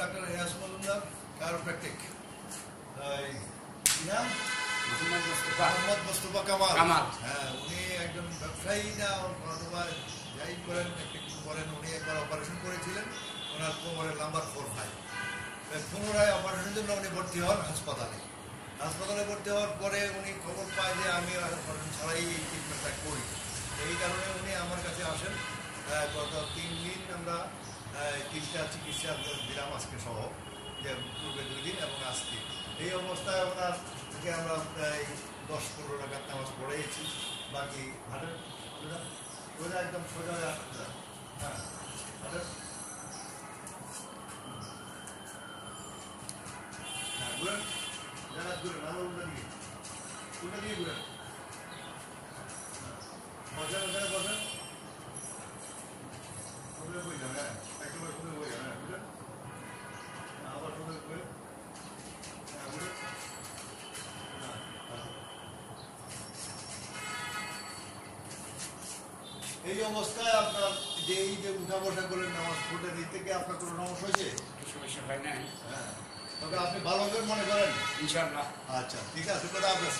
Doctor Riaz Majumdar, কায়োপ্র্যাকটিক। Mohammad Mostafa Kamal. হ্যাঁ, উনি একজন ব্যবসায়ী না অথবা যাই করেন কিছু করেন। উনি একবার অপারেশন করেছিলেন, ওনার কোমরের নাম্বার 4-5। পুনরায় অপারেশনের জন্য উনি ভর্তি হন হাসপাতালে। ভর্তি হওয়ার পরে উনি খবর পায় যে আমি অপারেশন ছাড়াই এই ট্রিটমেন্টটা করি। এই কারণে উনি আমার কাছে আসেন। গত 3 দিন আমরা 3টা চিকিৎসা দিলাম আজকে সহ, যে পূর্বে 2 দিন এবং আজকে। এই অবস্থায় ওনার থেকে আমরা প্রায় 10-15 টাকার নামাজ পড়েছি। বাকি হাটের সোজা একদম সোজা হয়ে আসতে। হ্যাঁ, হাটের ঘুরেন, জানাজ ঘুরেন, আরো উল্টা দিয়ে ঘুরেন। বসেন, ওখানে বসেন। সোজা বই যান, হ্যাঁ, একেবারে সোজা বই যান। হ্যাঁ, ঘুরেন, আবার সোজা ঘুরে। হ্যাঁ, ঘুরেন। এই অবস্থায় আপনার যে এই যে উঠা বসা করলেন নামাজ পড়লেন, এই থেকে আপনার কোনো সমস্যা হয়েছে? হ্যাঁ, তবে আপনি ভালো করে মনে করেন ইনশাআল্লাহ। আচ্ছা, ঠিক আছে, কথা আপনার